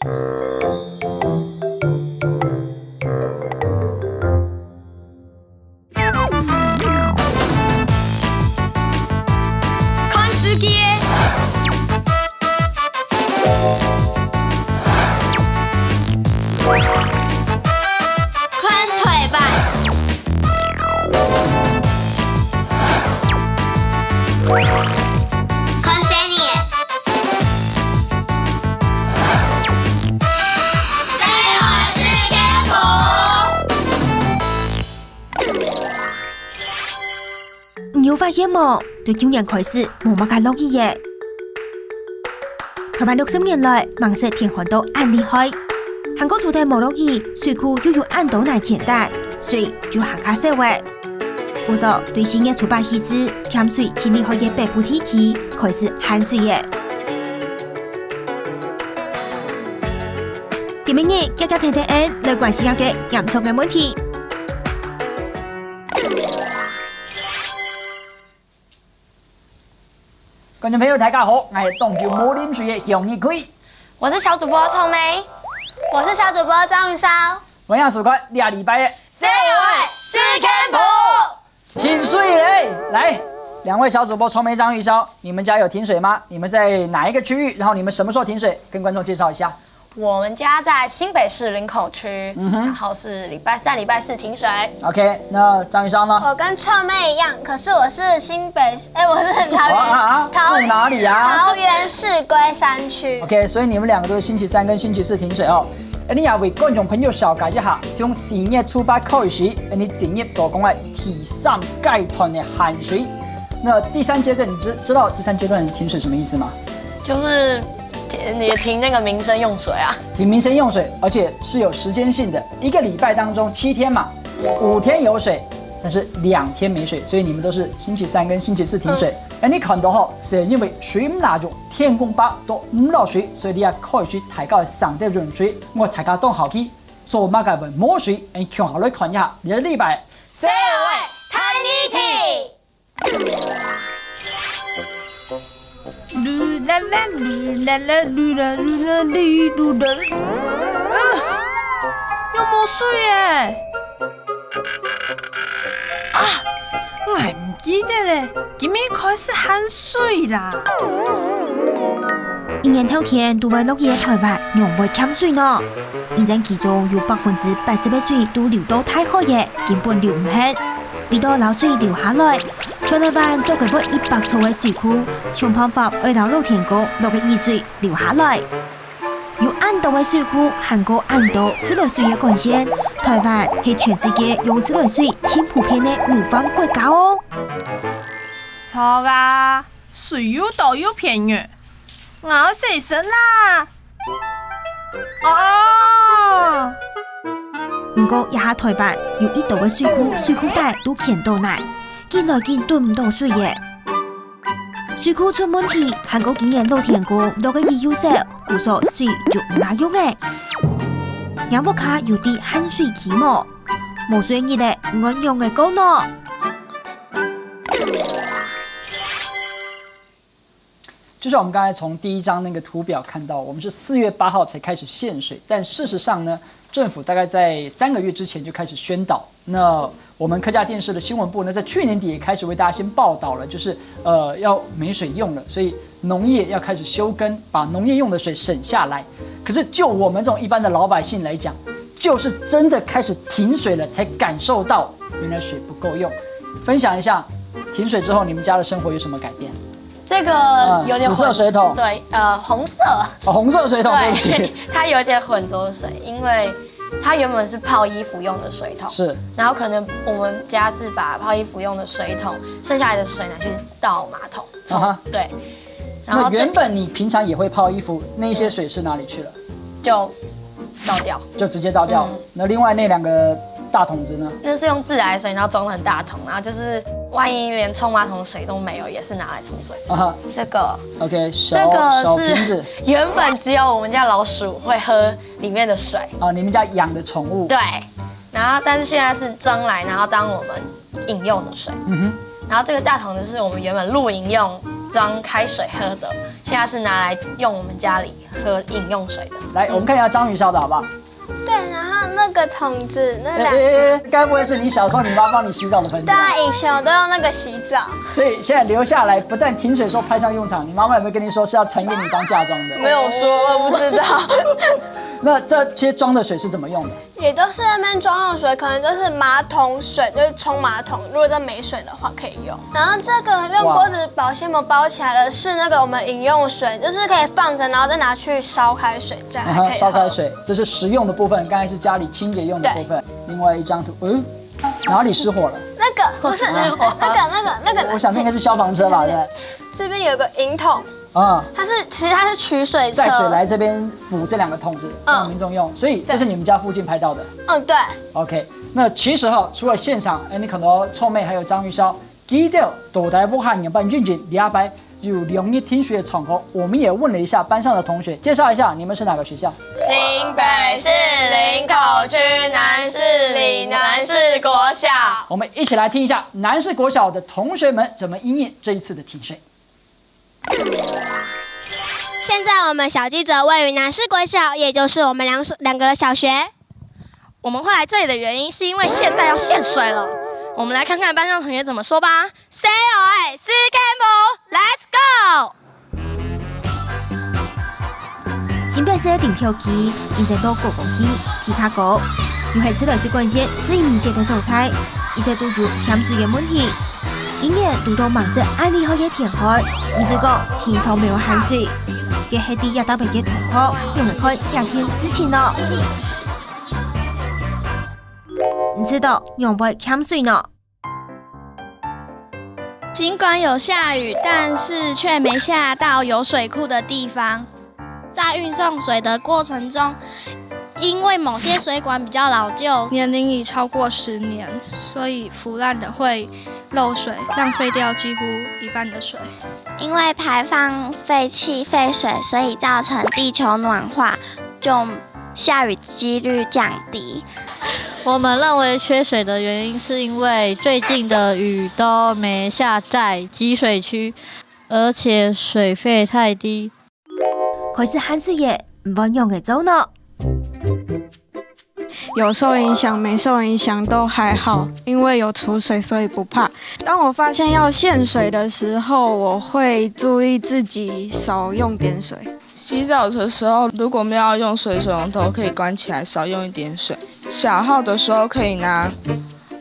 你有發現冇？對去年開始冇乜咁落雨嘅。台灣60年來，芒色天旱都很厲害。韓國主題冇落雨，水庫又有暗道難填淡，水就行下少嘅。故說對4月初8起時，欠水清理好嘅北部地區開始限水嘅。今日家家聽聽來關心下嘅嚴重嘅問題。觀眾朋友大家好，我係東橋冇啉水嘅楊義奎，我是小主播臭梅，我是小主播張雨sau。文雅曙光2禮拜嘅社會是看譜，停水嘞！來，2位小主播臭梅、張雨sau，你們家有停水嗎？你們在哪一個區域？然後你們什麼時候停水？跟觀眾介紹一下。我們家在新北市林口區，然後是禮拜3、禮拜4停水。OK， 那張雨sau呢？我跟臭妹一樣，可是我是新北市，我是桃園，住哪裡啊？桃園市龜山區。OK， 所以你們兩個都是星期3跟星期4停水哦。你也為觀眾朋友小解一下，從4月初8開始，你整日所講的第3階段的限水。那第3階段，你知道第3階段的停水什麼意思嗎？就是你停那個民生用水啊，停民生用水，而且是有時間性的，1個禮拜當中7天嘛，5天有水，但是2天沒水，所以你們都是星期3跟星期4停水。你看到吼，是因為水唔拿住，天公伯都唔落水，所以你也開始大家上啲潤水，我大家當好去做乜嘅問冇水，你向下來看一下，你嘅禮拜社會睇呢題。嚕啦啦嚕啦啦嚕啦嚕啦嚕啦，有冇水耶？我係唔記得咧，今日開始限水啦。一年頭前都會落雨嘅台灣，仍會欠水呢。現在其中有80%嘅水都流到太海嘅，根本流唔起。為到流水流下來，全台灣就佢個100座嘅水庫，想辦法為到露天宮落嘅雨水流下來。有暗道嘅水庫，韓國暗道自來水嘅貢獻，台灣係全世界用自來水最普遍嘅模範國家哦。錯啊，水又多又便宜，我死神啦！哦。不過一下台灣有1道嘅水庫，水庫帶都見到難，見來見對唔到水嘅。水庫出問題，韓國今年露天宮落嘅雨又少，故所水就唔啱用嘅。有冇卡有啲限水期冇？冇水熱咧，我用嘅高呢。就是我們剛才從第1張那個圖表看到，我們是4月8號才開始限水，但事實上呢，政府大概在3個月之前就開始宣導。那我們客家電視的新聞部呢，在去年底也開始為大家先報道了，就是要沒水用了，所以農業要開始休耕，把農業用的水省下來。可是就我們這種一般的老百姓來講，就是真的開始停水了，才感受到原來水不夠用。分享一下停水之後你們家的生活有什麼改變？這個有點紫色水桶，對，紅色。紅色水桶，對不起，它有點混濁水，因為它原本是泡衣服用的水桶，是，然後可能我們家是把泡衣服用的水桶剩下來的水拿去倒馬桶，對。然後那原本你平常也會泡衣服，那些水是哪裡去了？就倒掉，就直接倒掉。那另外那2個大桶子呢？那是用自來水，然後裝很大桶，然後就是萬一連沖馬桶的水都沒有，也是拿來沖水。這個 OK， 這個是原本只有我們家老鼠會喝裡面的水啊，你們家養的寵物。對，然後但是現在是蒸來，然後當我們飲用的水。然後這個大桶子是我們原本露營用装开水喝的，现在是拿来用我们家里喝饮用水的。来，我们看一下章鱼烧的好不好？对，然后那个桶子那两，该不会是你小时候你妈帮你洗澡的盆子？对啊，以前我都用那个洗澡。所以现在留下来，不但停水时候派上用场，你妈妈有没有跟你说是要传给你当嫁妆的？没有说，我不知道。那这些装的水是怎么用的？也都是那边装用水，可能就是马桶水，就是冲马桶。如果在没水的话可以用。然后这个用锅子保鲜膜包起来的是那个我们饮用水，就是可以放着，然后再拿去烧开水，这样还可以喝。烧开水，这是实用的部分，刚才是家里清洁用的部分。另外一张图，哪里失火了？那个不是那个，我想那应该是消防车吧？对。这边有个饮筒。其实它是取水车，载水来这边补这2个桶子，让民众用，所以这是你们家附近拍到的。对。OK， 那其实除了现场，你看到臭妹还有章鱼烧，记得大台武汉人办进行礼拜有容易听水的场合，我们也问了一下班上的同学，介绍一下你们是哪个学校？新北市林口区南市里南市国小。我们一起来听一下南市国小的同学们怎么因应这一次的停水。现在我们小记者位于南市国小，也就是我们两个的小学。我们会来这里的原因是因为现在要限水了。我们来看看班上同学怎么说吧。COA C Camp Let's go。新北市林口区现在到高工区、体卡高，又是自来水管线最密集的所在，一直都有欠水的问题。今年遇到满是安利好嘅填海，唔是讲天窗没有限水，嘅係啲日頭白嘅同學用嚟看兩件事情咯。唔知道用唔會欠水呢？尽管有下雨，但是却没下到有水库的地方。在运送水的过程中，因为某些水管比较老旧，年龄已超过10年，所以腐烂的会漏水，浪费掉几乎一半的水。因为排放废气、废水，所以造成地球暖化，就下雨几率降低。我们认为缺水的原因是因为最近的雨都没下在积水区，而且水费太低。開始限水嘅唔揾用嘅走呢？有受影响没受影响都还好，因为有储水，所以不怕。当我发现要限水的时候，我会注意自己少用点水。洗澡的时候，如果没有要用水龙头，可以关起来，少用一点水。小号的时候可以拿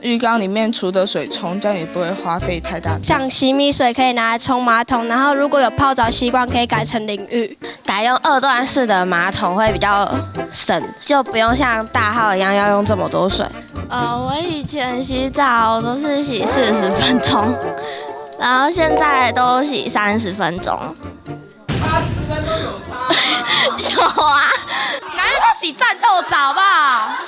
浴缸里面储的水冲，这样也不会花费太大。像洗米水可以拿来冲马桶，然后如果有泡澡习惯，可以改成淋浴。改用2段式的马桶会比较省，就不用像大号一样要用这么多水。我以前洗澡都是洗40分钟，然后现在都洗30分钟。80分钟有差有啊，男人都洗战斗澡吧。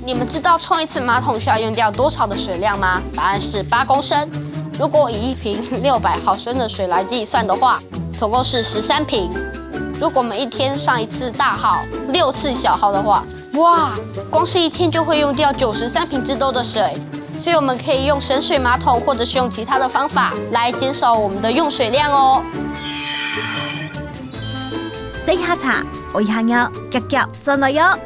你们知道冲一次马桶需要用掉多少的水量吗？答案是8公升。如果以1瓶600毫升的水来计算的话，总共是13瓶。如果我们一天上1次大号，6次小号的话，哇，光是1天就会用掉93瓶之多的水。所以我们可以用省水马桶，或者是用其他的方法来减少我们的用水量哦。洗下茶，我下有腳腳真嚟喲。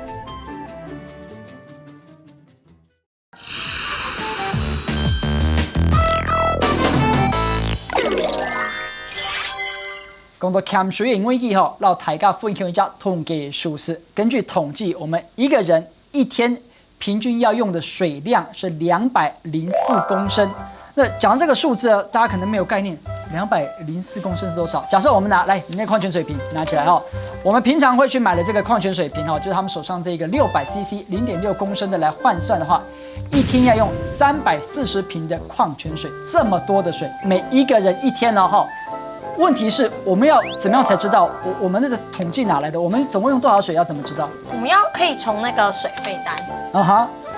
講到欠水嘅危機讓大家分享一下統計數字。根據統計，我們一個人一天平均要用的水量是204公升。那講到這個數字，大家可能沒有概念，204公升是多少？假設我們來你那礦泉水瓶拿起來哈，我們平常會去買的這個礦泉水瓶哈，就是他們手上這個600cc 0.6公升的來換算的話，一天要用340瓶的礦泉水，這麼多的水，每一個人一天呢哈。問題是我們要怎麼樣才知道我們的統計哪來的？我們總共用多少水要怎麼知道？我們可以從那個水費單。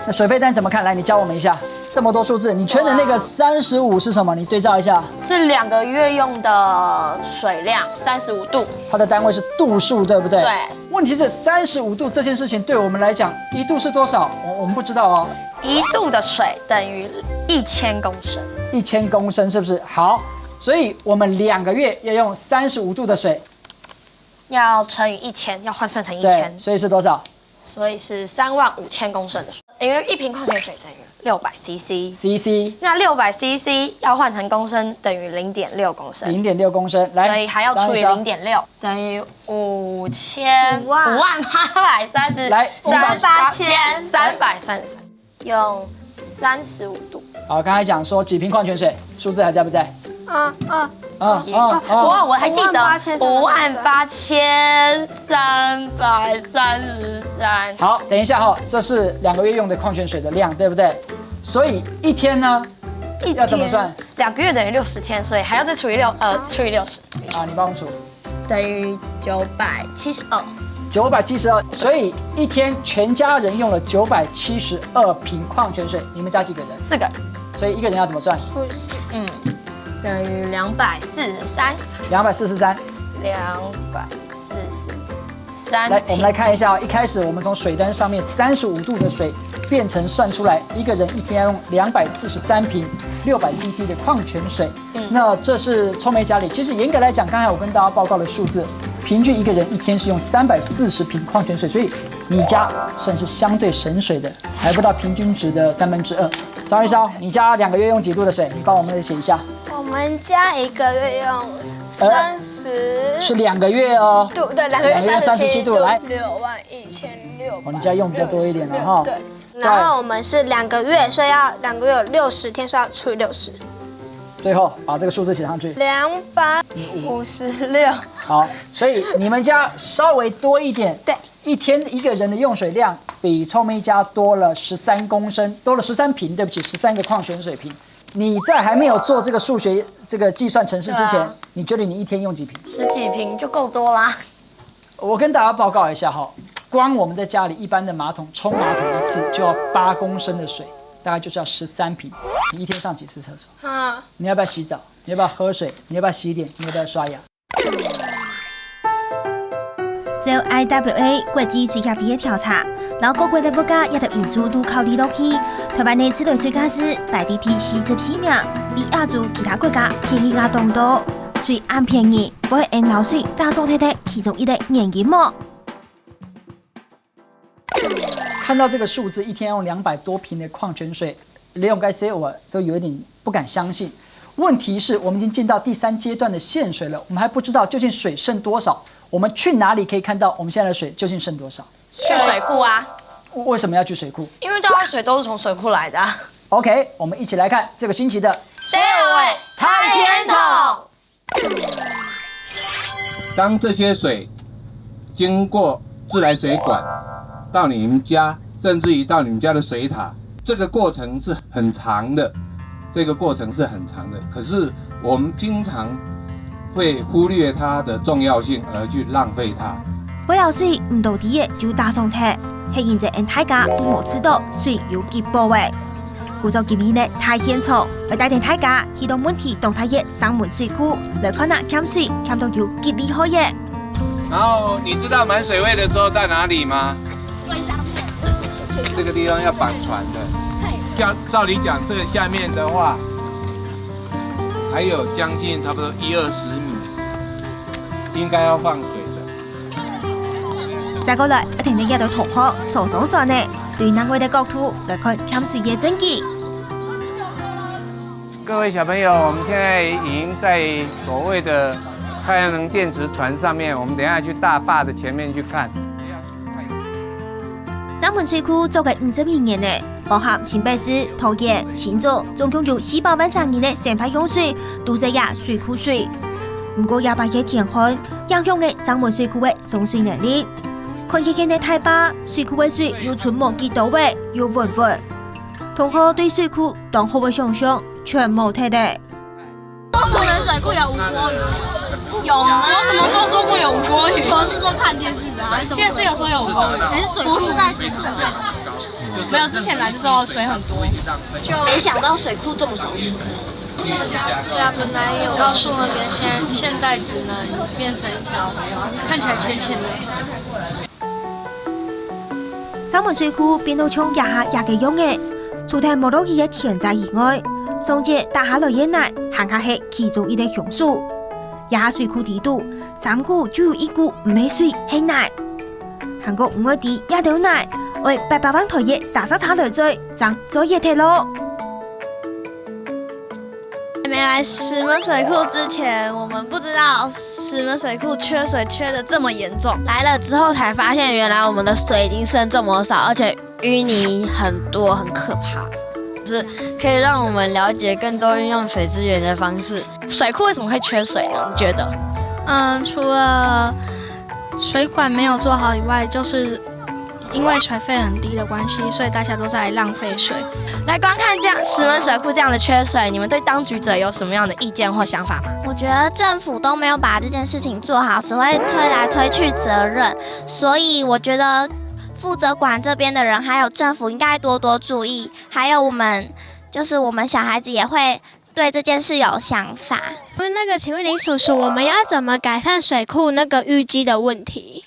那水費單怎麼看？來，你教我們一下。这么多数字，你圈的那个35是什么？你对照一下，是2个月用的水量，35度。它的单位是度数，对不对？对。问题是35度这件事情对我们来讲，1度是多少？我们不知道哦。1度的水等于1000公升。1000公升是不是？好，所以我们2个月要用35度的水，要乘以1000，要换算成1000。对，所以是多少？所以是35000公升的水，因为1瓶矿泉水等于600 CC。那600 CC 要换成公升，等于0.6公升。0.6公升，来，所以还要除以0.6，等于5万830，来38333，用35度。好，刚才讲说几瓶矿泉水，数字还在不在？哇，我还记得58333。好，等一下哈，这是2个月用的矿泉水的量，对不对？所以一天呢，要怎么算？2个月等于60天，所以还要再除以60。啊，你帮我除。等于972。972，所以一天全家人用了972瓶矿泉水，你们家几个人？4个。所以一个人要怎么算？等于243。243。来，我们来看一下，一开始我们从水单上面35度的水变成算出来，一个人一天要用243瓶600 CC 的矿泉水。那这是聪梅家里，其实严格来讲，刚才我跟大家报告的数字，平均一个人一天是用340瓶矿泉水，所以你家算是相对省水的，还不到平均值的2/3。张玉烧，你家2个月用几度的水？你帮我们写一下。我们家1个月用30，是2个月哦。对，2个月37度，来61600。哦，你家用比较多一点了哈。对。然后我们是2个月，所以要2个月有60天，所以要除以60。最后把这个数字写上去。256。好，所以你们家稍微多一点。对。一天一个人的用水量比聪梅家多了13公升，多了13瓶，对不起，13个矿泉水瓶。你在还没有做这个数学这个计算程式之前，你觉得你一天用几瓶？10几瓶就够多啦。我跟大家报告一下哈，光我们在家里一般的马桶冲马桶一次就要8公升的水，大概就是要13瓶。你一天上几次厕所？你要不要洗澡？你要不要喝水？你要不要洗脸？你要不要刷牙？就 IWA 国际水协会的调查，然后各国的国家也就因素都考虑落去。台湾的自来水价是排第44名，比亚洲其他国家便宜亚当多。水按便宜，不会用流水加重它的其中一个原因么？看到这个数字，一天用200多瓶的矿泉水，连我些我都有一点不敢相信。问题是我们已经进到第3阶段的限水了，我们还不知道究竟水剩多少。我们去哪里可以看到我们现在的水究竟剩多少？去水库啊！为什么要去水库？因为大家水都是从水库来的。OK， 我们一起来看这个星期的谁有味太天筒。当这些水经过自来水管到你们家，甚至于到你们家的水塔，这个过程是很长的。可是我们经常会忽略它的重要性而去浪费它。买了水唔到底嘅就打上鐵，係現在因大家都冇知道水有幾寶嘅。故作今年嘅太現場，來帶領大家去到問題動態嘅上門水庫，來看下減水減到有幾厲害嘅。然後你知道滿水位的時候在哪裡嗎？這個地方要綁船的。照理講，這個下面的話，還有將近差不多10-20米，應該要放水的。再過來，一定你入到同學做手上呢，對南位的角度來看減水嘅證據。各位小朋友，我們現在已經在所謂的太陽能電池船上面，我們等一下去大壩的前面去看。上門水庫做嘅50年呢，包含新北市、桃園、新竹，總共有400萬3年的生活用水都是呀水庫水。不過也把嘅天旱影響嘅上門水庫嘅送水能力。看見嘅大壩水庫嘅水又存冇幾多位，又穩穩。同學對水庫當好嘅想象全冇睇的。树人水庫有吳郭魚。有啊！我什麼時候說過有吳郭魚？我是說看電視的，還是什麼？電視有說有吳郭魚，還是水庫？不是在水庫。没有之前来的时候水很多，就没想到水库这么少水。对啊，本来有到树那边，现在只能变成一条看起来浅浅的。三门水库变到像野嘅用嘅，除咗冇落去嘅天灾以外，上節打下來嘅奶，行下係其中一個元素。野下水庫地度，3股就有1股唔係水係奶。韓國5個地一條奶，為800萬台嘅沙茶來追，爭咗一條路。没来石门水库之前，我们不知道石门水库缺水缺得这么严重。来了之后才发现，原来我们的水已经剩这么少，而且淤泥很多，很可怕。是可以让我们了解更多运用水资源的方式。水库为什么会缺水呢？你觉得？除了水管没有做好以外，就是因为水费很低的关系，所以大家都在浪费水。来观看这样石门水库这样的缺水，你们对当局者有什么样的意见或想法吗？我觉得政府都没有把这件事情做好，只会推来推去责任，所以我觉得负责管这边的人还有政府应该多多注意，还有我们小孩子也会对这件事有想法。请问林叔叔，我们要怎么改善水库那个淤积的问题？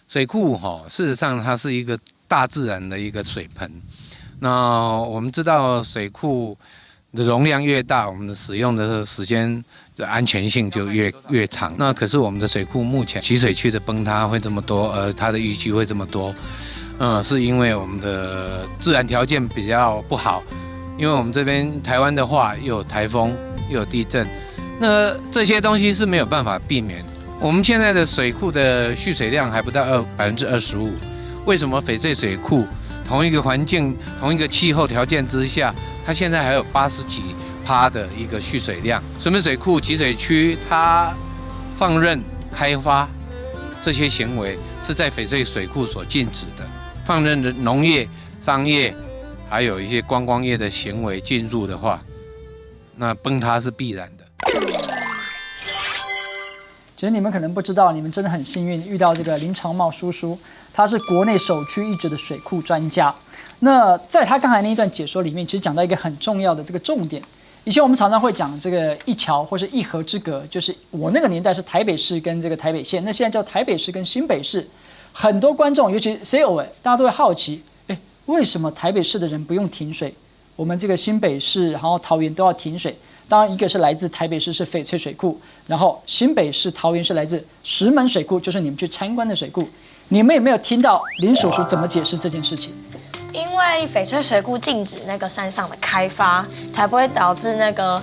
水库事实上它是一个大自然的一个水盆。那我们知道水库的容量越大，我们的使用的时间的安全性就越长。那可是我们的水库目前集水区的崩塌会这么多，而它的淤积会这么多，是因为我们的自然条件比较不好。因为我们这边台湾的话，又有台风，又有地震，那这些东西是没有办法避免。我们现在的水库的蓄水量还不到25%，为什么翡翠水库同一个环境、同一个气候条件之下，它现在还有80几%的一个蓄水量？石门水库集水区它放任开发这些行为是在翡翠水库所禁止的，放任的农业、商业还有一些观光业的行为进入的话，那崩塌是必然的。其实你们可能不知道，你们真的很幸运遇到这个林长茂叔叔，他是国内首屈一指的水库专家。那在他刚才那一段解说里面，其实讲到一个很重要的这个重点。以前我们常常会讲这个一桥或是一河之隔，就是我那个年代是台北市跟这个台北县，那现在叫台北市跟新北市。很多观众，尤其谁有大家都会好奇，为什么台北市的人不用停水，我们这个新北市然后桃园都要停水？当然，一个是来自台北市是翡翠水库，然后新北市桃园是来自石门水库，就是你们去参观的水库。你们有没有听到林叔叔怎么解释这件事情？因为翡翠水库禁止那个山上的开发，才不会导致那个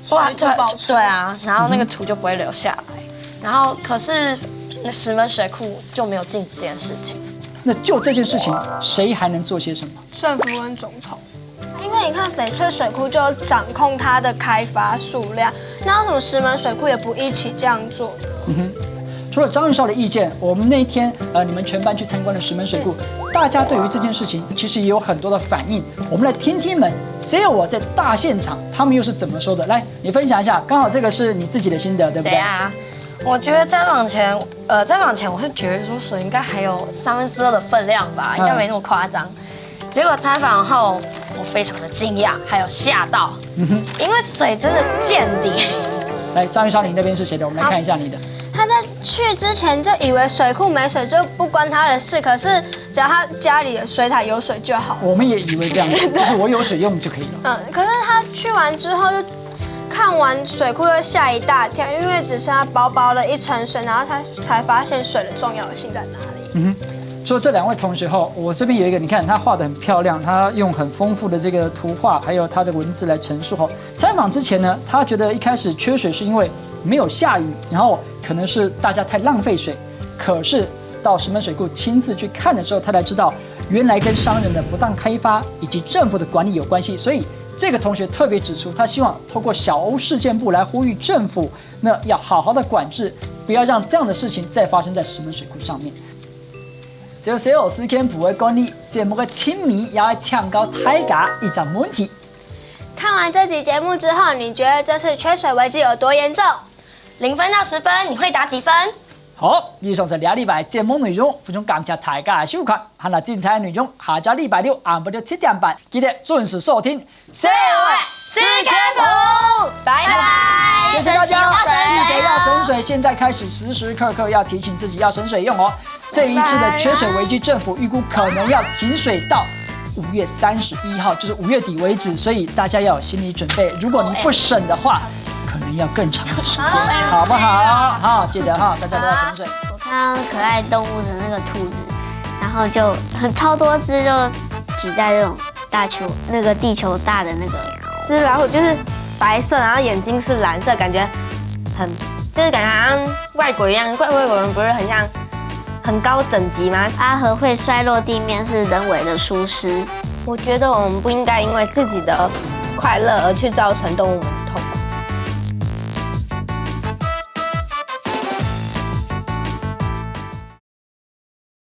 对啊，然后那个土就不会流下来。然后可是那石门水库就没有禁止这件事情。那就这件事情，谁还能做些什么？政府跟总统。因为你看翡翠水库就掌控它的开发数量，那为什么石门水库也不一起这样做呢？除了张玉少的意见，我们那一天你们全班去参观了石门水库，大家对于这件事情其实也有很多的反应。我们来听听们，谁有我在大现场，他们又是怎么说的？来，你分享一下，刚好这个是你自己的心得，对不对？对啊，我觉得采访前我是觉得说水应该还有2/3的分量吧，应该没那么夸张。结果采访后，我非常的惊讶，还有吓到，因为水真的见底。来，张玉少，你那边是谁的？我们来看一下你的。他在去之前就以为水库没水就不关他的事，可是只要他家里的水塔有水就好。我们也以为这样子，就是我有水用就可以了。可是他去完之后就看完水库又吓一大跳，因为只剩下薄薄的一层水，然后他才发现水的重要性在哪里。除了这2位同学后，我这边有一个，你看他画得很漂亮，他用很丰富的这个图画，还有他的文字来陈述后。采访之前呢，他觉得一开始缺水是因为没有下雨，然后可能是大家太浪费水。可是到石门水库亲自去看的时候，他才知道原来跟商人的不当开发以及政府的管理有关系。所以这个同学特别指出，他希望透过小欧事件部来呼吁政府，那要好好的管制，不要让这样的事情再发生在石门水库上面。就小欧事件部会讲你节目的青迷也要抢高大家一个问题。看完这集节目之后，你觉得这次缺水危机有多严重？ 0分到10分，你会打几分？好，以上是2礼拜节目内容，非常感谢大家的收看，还有精彩内容，下周礼拜六下午的7点半，记得准时收听。社会是科普，拜拜，谢谢大家，记得要省水。水，现在开始时时刻刻要提醒自己要省水用哦。这一次的缺水危机，政府预估可能要停水到5月31号，就是5月底为止，所以大家要有心理准备。如果你不省的话，可能要更长的时间，好不好？好，记得哈，大家都要省水。我看到可爱动物的那个兔子，然后就超多只就挤在这种大球那个地球大的那个只老虎，就是白色，然后眼睛是蓝色，感觉就是感觉好像外国一样。外国人不是很像很高等级吗？阿和会摔落地面是人为的疏失。我觉得我们不应该因为自己的快乐而去造成动物们